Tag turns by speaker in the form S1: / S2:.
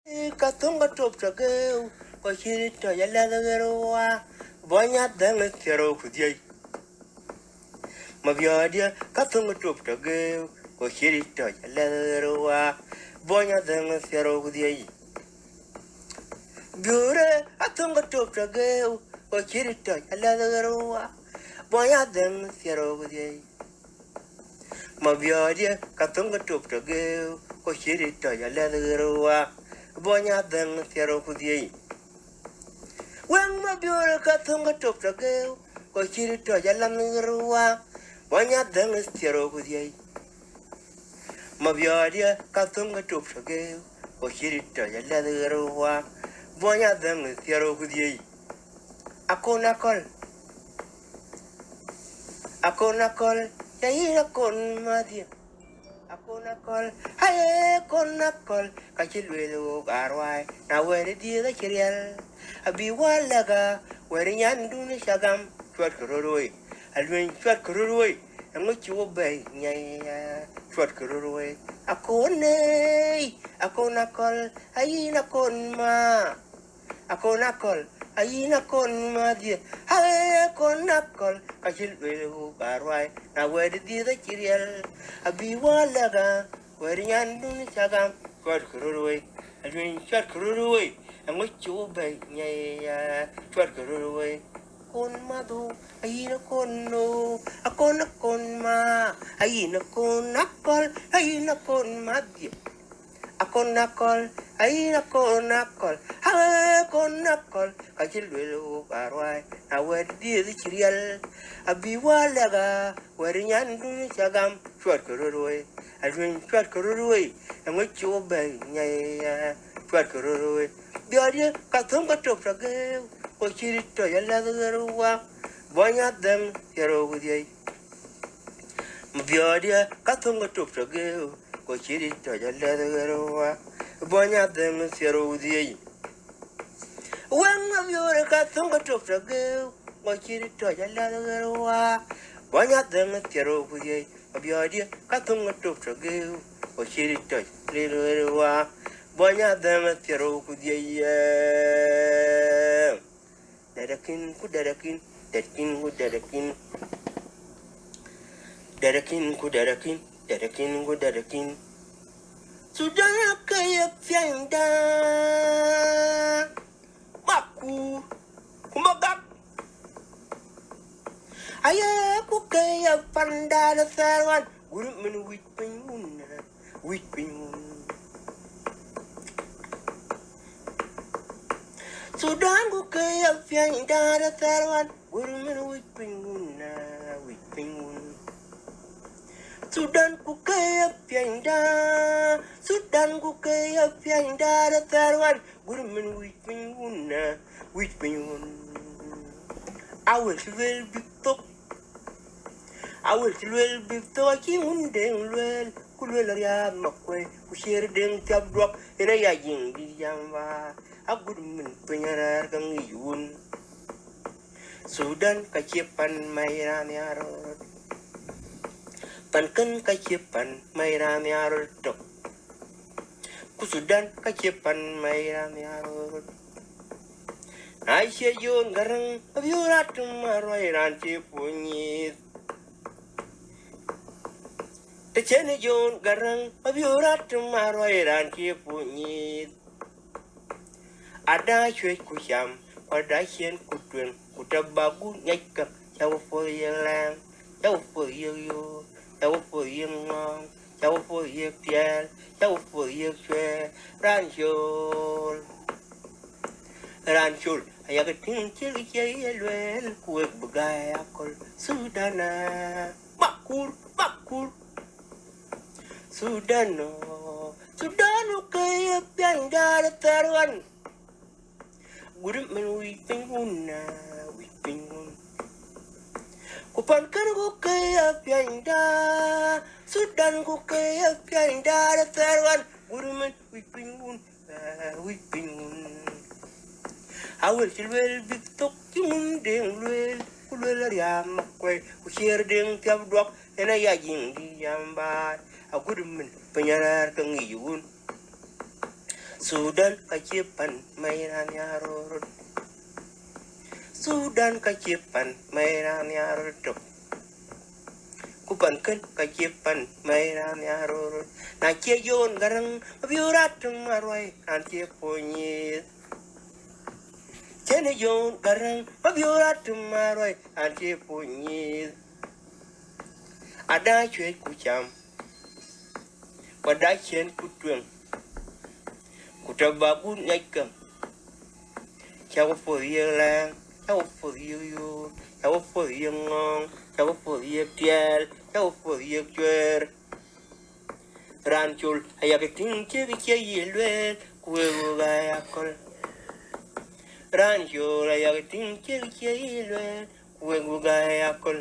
S1: Katunga top chageu, Koshirito Yalagarua, Bonya Dang Kero Kudia. Maviodia, Katunga top chageu, Koshirito Yalagarua, Bonya Dang Kero Kudia. Bure, Atunga top chageu, Koshirito Yalagarua, Bonya Dang Kero Kudia. Maviodia, Katunga top chageu, Koshirito Yalagarua. Bonya dang tiaro kudiei. Wang ma biore katunga top tagau. Ko chiri to jalan ngerua. Bonya dang tiaro kudiei. Ma biore katunga top tagau. Ko chiri to jalan ngerua. Bonya dang tiaro kudiei. Ako nakol. Yayi nakon madia. Ako nakol, haye kon nakol, kachilwelo garwai, na wene dia da chirial, abi walaga, wene nyandu ni shagam, chwat kururui, alwen chwat kururui, ngachi wobay, nyaya, chwat kururui, ako nakol, hayi nakon ma, ako nakol, ayina kon madia hae kon nakol kachil welu barwai na wedi dida chirial abi walaga wedi nyandu ni chagam chwat kururui alwin chwat kururui angochu bay nyaya chwat kururui kon madu ayina kon no akon kon ma ayina kon nakol ayina kon madia Ako nakol, ayina kon nakol, hae kon nakol, kachil welu barwai, na wedi di chirial, abi walaga, wedi nyandu chagam, chwat kururui, alwin chwat kururui, angochi obay, nyaya, chwat kururui, biari kathong katop sageu, kochirito yalagarua, bonya dem, yaro udiay, biari kathong katop sageu, Kochirito Yalagarua, Bonya them Sierra Udia. When of your Katunga to Fragel, Kochirito Yalagarua, Bonya them Sierra Udia, of your dear Katunga to Fragel, Kochirito Lilua, Bonya them Sierra Udia. Dadakin, Kudadakin, Dakin, Kudadakin, Dadakin, Kudadakin. Dadakin. Sudah kaya fianda. Maku. Kumbagak. Ayah ku kaya panda na sarwan. Guru menu wipin. Sudah ku kaya fianda na sarwan. Guru menu wipin. Sudan ku kaya pianda da tarwan gurmin wipin I will big talk in den well kulwel ya makwe ku share den tab drop ina ya jing di jamba a gurmin penyar kang yun Sudan kacipan mayran yaro Pankan kacipan mayram yarol tok. Kusudan kacipan mayram yarol. Aisyah yon garang abiurat marwai ranci punyit. Tecene yon garang abiurat marwai ranci punyit. Ada cuy kusyam, pada sien kutuen, kutabagu nyaikat, jauh foyelang, jauh foyeyo. Cháu phụ yên ngon, cháu phụ yên tiền, cháu phụ yên xe, ran chul, ayah keting cili cili luel, kuek begai akol, Sudana, makul, Sudano kaya pianda taruan, gurem men wiping una. Kupan kan ku kaya pianda Sudan ku kaya pianda da tarwan gurumen wipingun awal silwel bitok kimun deng lwel kulwel ya makwe ku share deng tiap dok ena ya jing di jambat a gurumen penyarar kang yun Sudan kacipan mainan yarurut Sudan kacipan mainan yarurut Kupankan kacipan mainan yarurut Na ciyon garang biurat marwai nanti punyit Cene yon garang biurat marwai nanti punyit Ada cuy kucam Pada cien kutuang Kutababun naikam Cháu phơi lang cháu phơi yu cháu phơi ngong cháu phơi tiel cháu phơi chuer ranchul ayakitin chegi yelwe kuego gayakol ranchul ayakitin chegi yelwe kuego gayakol